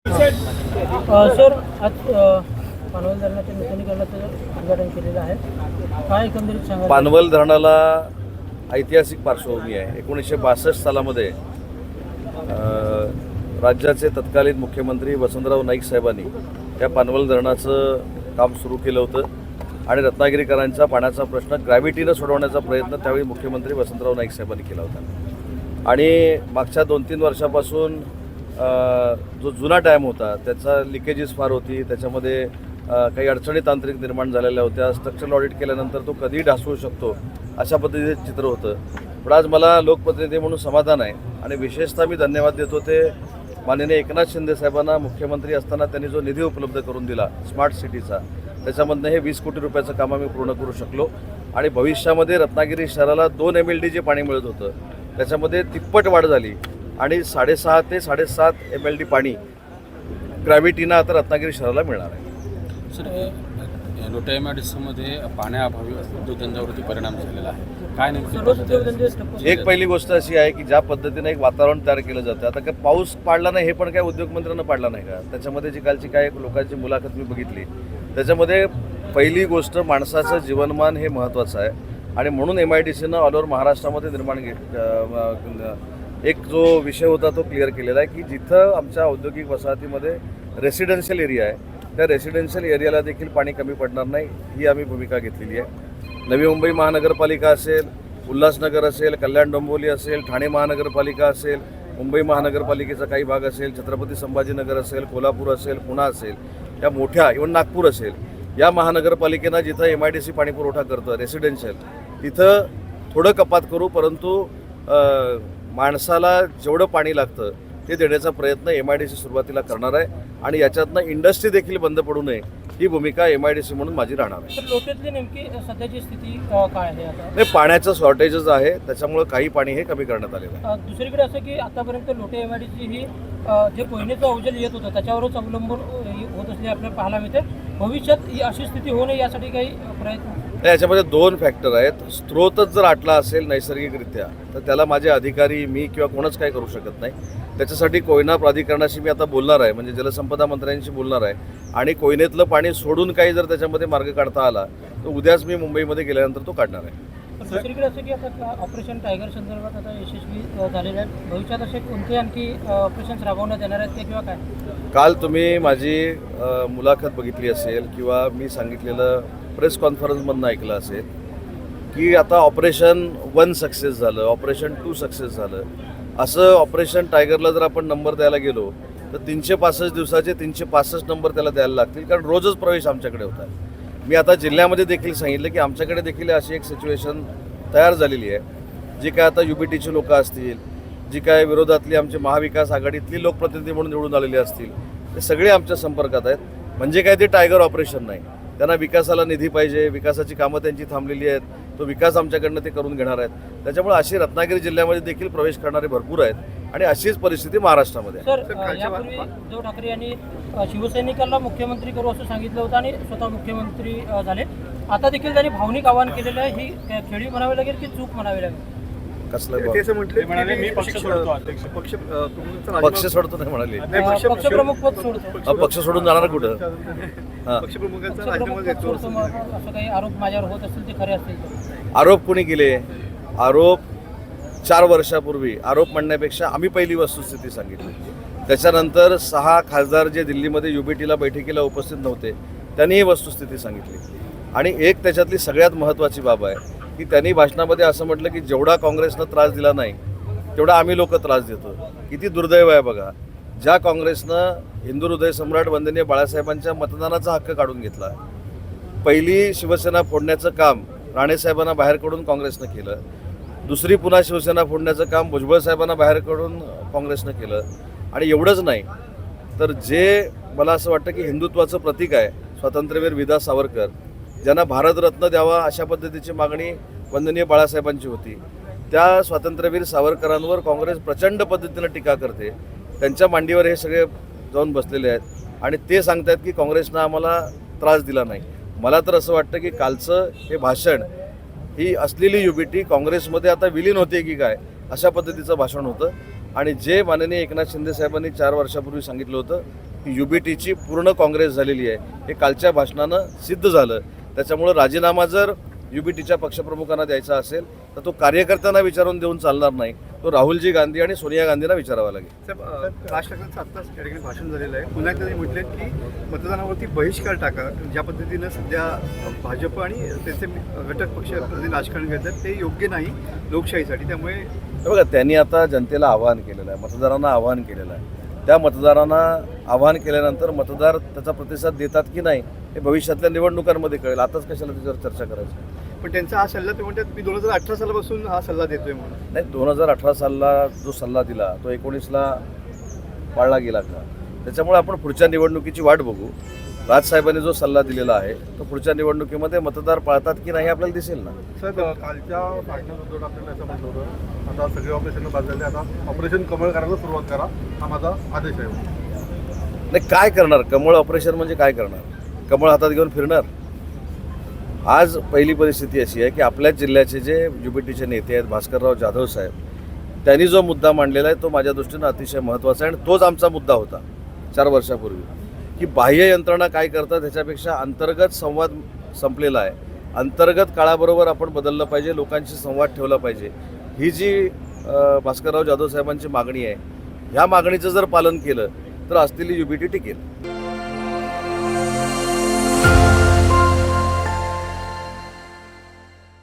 Sir आज पानवल धरणाच्या नूतनीकरणाचं उद्घाटन केलेलं आहे. काय एकंदरीत सांगा. पानवल धरणाला ऐतिहासिक पार्श्वभूमी आहे. 1962 सालामध्ये राज्याचे तत्कालीन मुख्यमंत्री वसंतराव नाईक साहेबांनी त्या पानवल धरणाचं काम सुरू केलं होतं आणि रत्नागिरीकरांचा पाण्याचा प्रश्न ग्रॅव्हिटीनं सोडवण्याचा प्रयत्न त्यावेळी मुख्यमंत्री वसंतराव नाईक साहेबांनी केला होता. आणि मागच्या 2-3 वर्षापासून जो जुना डॅम होता त्याचा लिकेजेस फार होती, त्याच्यामध्ये काही अडचणी तांत्रिक निर्माण झालेल्या होत्या. स्ट्रक्चरल ऑडिट केल्यानंतर तो कधीही ढासळू शकतो अशा पद्धतीचे चित्र होतं. पण आज मला लोकप्रतिनिधी म्हणून समाधान आहे आणि विशेषतः मी धन्यवाद देतो ते माननीय एकनाथ शिंदे साहेबांना. मुख्यमंत्री असताना त्यांनी जो निधी उपलब्ध करून दिला स्मार्ट सिटीचा, त्याच्यामधनं हे 20 कोटी रुपयाचं काम आम्ही पूर्ण करू शकलो. आणि भविष्यामध्ये रत्नागिरी शहराला 2 MLD जे पाणी मिळत होतं त्याच्यामध्ये तिप्पट वाढ झाली आणि 6.5 ते 7.5 MLD पाणी ग्रॅव्हिटीनं आता रत्नागिरी शहराला मिळणार आहे. सर, लोटा MIDCमध्ये पाण्याअभावी उद्योगधंद्यावरती परिणाम झालेला आहे. काय नेमकं एक पहिली गोष्ट अशी आहे की ज्या पद्धतीने एक वातावरण तयार केलं जातं, आता काय पाऊस पाडला नाही हे पण काय उद्योगमंत्र्यांना पाडला नाही का? त्याच्यामध्ये जी कालची काय लोकांची मुलाखत मी बघितली त्याच्यामध्ये पहिली गोष्ट माणसाचं जीवनमान हे महत्त्वाचं आहे आणि म्हणून MIDCनं ऑल ओव्हर महाराष्ट्रामध्ये एक जो विषय होता तो क्लिअर केलेला आहे की जिथं आमच्या औद्योगिक वसाहतीमध्ये रेसिडेन्शियल एरिया आहे त्या रेसिडेन्शियल एरियाला देखील पाणी कमी पडणार नाही ही आम्ही भूमिका घेतलेली आहे. नवी मुंबई महानगरपालिका असेल, उल्हासनगर असेल, कल्याण डोंबिवली असेल, ठाणे महानगरपालिका असेल, मुंबई महानगरपालिकेचा काही भाग असेल, छत्रपती संभाजीनगर असेल, कोल्हापूर असेल, पुणे असेल, या मोठ्या इव्हन नागपूर असेल, या महानगरपालिकेनं जिथं MIDC पाणी पुरवठा करतं रेसिडेन्शियल तिथं थोडं कपात करू, परंतु माणसाला जेवढं पाणी लागतं ते देण्याचा प्रयत्न MIDC सुरुवातीला करणार आहे आणि याच्यातनं इंडस्ट्री देखील बंद पडू नये ही भूमिका MIDC म्हणून माझी राहणार आहे. लोटेतली नेमकी सध्याची स्थिती काय आहे आता? नाही, पाण्याचं शॉर्टेजच आहे, त्याच्यामुळे काही पाणी हे कमी करण्यात आलेलं आहे. दुसरीकडे असं की आतापर्यंत लोटे MIDC ही जे कोयनेचं अवजल येत होतं त्याच्यावरच अवलंबून होत असले आपल्याला पाहायला मिळते. भविष्यात ही अशी स्थिती होऊ नये यासाठी काही प्रयत्न? याच्यामध्ये 2 फॅक्टर आहेत. स्रोतच जर आटला असेल नैसर्गिकरित्या तर त्याला माझे अधिकारी मी किंवा कोणच काही करू शकत नाही. त्याच्यासाठी कोयना प्राधिकरणाशी मी आता बोलणार आहे, म्हणजे जलसंपदा मंत्र्यांशी बोलणार आहे आणि कोयनेतलं पाणी सोडून काही जर त्याच्यामध्ये मार्ग काढता आला तर उद्याच मी मुंबईमध्ये गेल्यानंतर तो काढणार आहे. दुसरीकडे असं की आता ऑपरेशन टायगर संदर्भात आता यशस्वी झालेलं आहे. भविष्यात असे कोणते आणखी ऑपरेशन्स राबवण्यात येणार आहेत ते किंवा काय? काल तुम्ही माझी मुलाखत बघितली असेल किंवा मी सांगितलेलं प्रेस कॉन्फरन्समधनं ऐकलं असेल की आता ऑपरेशन 1 सक्सेस झालं, ऑपरेशन 2 सक्सेस झालं. असं ऑपरेशन टायगरला जर आपण नंबर द्यायला गेलो तर 365 दिवसाचे 365 नंबर त्याला द्यायला लागतील, कारण रोजच प्रवेश आमच्याकडे होता. मी आता जिल्ह्यामध्ये देखील सांगितलं की आमच्याकडे देखील अशी एक सिच्युएशन तयार झालेली आहे. जी काय आता UBTची लोकं असतील, जी काय विरोधातली आमची महाविकास आघाडीतली लोकप्रतिनिधी म्हणून निवडून आलेले असतील, ते सगळे आमच्या संपर्कात आहेत. म्हणजे काय ते टायगर ऑपरेशन नाही, त्यांना विकासाला निधी पाहिजे, विकासाची कामं त्यांची थांबलेली आहेत, तो विकास आमच्याकडनं ते करून घेणार आहेत. त्याच्यामुळे अशी रत्नागिरी जिल्ह्यामध्ये देखील प्रवेश करणारे भरपूर आहेत आणि अशीच परिस्थिती महाराष्ट्रामध्ये आहे. सर, यापूर्वी उद्धव ठाकरे यांनी शिवसैनिकांना मुख्यमंत्री करू असं सांगितलं होतं आणि स्वतः मुख्यमंत्री झाले. आता देखील त्यांनी भावनिक आवाहन केलेलं आहे. ही खेळी म्हणावी लागेल की चूक म्हणावी लागेल? पक्ष सोडतो नाही म्हणाले. पक्षप्रमुख पद सोडतो. पक्ष सोडून जाणार कुठं? असं काही आरोप माझ्यावर होत असतील ते खरे असतील? आरोप कोणी केले? आरोप 4 वर्षापूर्वी आरोप म्हणण्यापेक्षा आम्ही पहिली वस्तुस्थिती सांगितली. त्याच्यानंतर 6 खासदार जे दिल्लीमध्ये UBTला बैठकीला उपस्थित नव्हते त्यांनी ही वस्तुस्थिती सांगितली. आणि एक त्याच्यातली सगळ्यात महत्त्वाची बाब आहे की त्यांनी भाषणामध्ये असं म्हटलं की जेवढा काँग्रेसनं त्रास दिला नाही तेवढा आम्ही लोक त्रास देतो. किती दुर्दैव आहे बघा. ज्या काँग्रेसनं हिंदू हृदय सम्राट वंदनीय बाळासाहेबांच्या मतदानाचा हक्क काढून घेतला, पहिली शिवसेना फोडण्याचं काम राणेसाहेबांना बाहेर काढून काँग्रेसनं केलं, दुसरी पुन्हा शिवसेना फोडण्याचं काम भुजबळ साहेबांना बाहेर काढून काँग्रेसनं केलं. आणि एवढंच नाही तर जे मला असं वाटतं की हिंदुत्वाचं प्रतीक आहे स्वातंत्र्यवीर विदा सावरकर, ज्यांना भारतरत्न द्यावा अशा पद्धतीची मागणी वंदनीय बाळासाहेबांची होती, त्या स्वातंत्र्यवीर सावरकरांवर काँग्रेस प्रचंड पद्धतीनं टीका करते. त्यांच्या मांडीवर हे सगळे जाऊन बसलेले आहेत आणि ते सांगतात की काँग्रेसनं आम्हाला त्रास दिला नाही. मला तर असं वाटतं की कालचं हे भाषण ही असलेली UBT काँग्रेसमध्ये आता विलीन होते की काय अशा पद्धतीचं भाषण होतं. आणि जे माननीय एकनाथ शिंदे साहेबांनी 4 वर्षापूर्वी सांगितलं होतं UBTची पूर्ण काँग्रेस झालेली आहे हे कालच्या भाषणानं सिद्ध झालं. त्याच्यामुळं राजीनामा जर UBTच्या पक्षप्रमुखांना द्यायचा असेल तर तो कार्यकर्त्यांना विचारून देऊन चालणार नाही, तो राहुलजी गांधी आणि सोनिया गांधींना विचारावा लागेल. साहेब, राज ठाकरेंचं आत्ताच त्या ठिकाणी भाषण झालेलं आहे. पुन्हा एकदा त्यांनी म्हटले की मतदानावरती बहिष्कार टाका. ज्या पद्धतीनं सध्या भाजप आणि त्यांचे घटक पक्ष राजकारण करतात ते योग्य नाही लोकशाहीसाठी. त्यामुळे हे बघा, त्यांनी आता जनतेला आवाहन केलेलं आहे, मतदारांना आवाहन केलेलं आहे. त्या मतदारांना आवाहन केल्यानंतर मतदार त्याचा प्रतिसाद देतात की नाही हे भविष्यातल्या निवडणुकांमध्ये कळेल. आताच कशाला त्याच्यावर चर्चा करायची. पण त्यांचा हा सल्ला ते म्हणतात मी 2018 सालापासून हा सल्ला देतोय म्हणून. नाही, 2018 सालला जो सल्ला दिला तो 19ला पाळला गेला का? त्याच्यामुळे आपण पुढच्या निवडणुकीची वाट बघू. राजसाहेबांनी जो सल्ला दिलेला आहे तो पुढच्या निवडणुकीमध्ये मतदार पाळतात की नाही आपल्याला दिसेल ना. साहेब, कालच्या भाषणात उद्धव ठाकरेंनी असं म्हटलं होतं, आता सगळे ऑपरेशन बाद झाले, आता ऑपरेशन कमळ करायला सुरुवात करा, हा माझा आदेश आहे. नाही, काय करणार? कमळ ऑपरेशन म्हणजे काय करणार? कमळ हातात घेऊन फिरणार? आज पहिली परिस्थिती अशी आहे की आपल्याच जिल्ह्याचे जे UBTचे नेते आहेत भास्करराव जाधव साहेब, त्यांनी जो मुद्दा मांडलेला आहे तो माझ्या दृष्टीनं अतिशय महत्त्वाचा आहे आणि तोच आमचा मुद्दा होता 4 वर्षापूर्वी की बाह्य यंत्रणा काय करतात ह्याच्यापेक्षा अंतर्गत संवाद संपलेला आहे. अंतर्गत काळाबरोबर आपण बदललं पाहिजे, लोकांशी संवाद ठेवला पाहिजे. ही जी भास्करराव जाधव साहेबांची मागणी आहे, ह्या मागणीचं जर पालन केलं तर असलेली UBT टिकेल.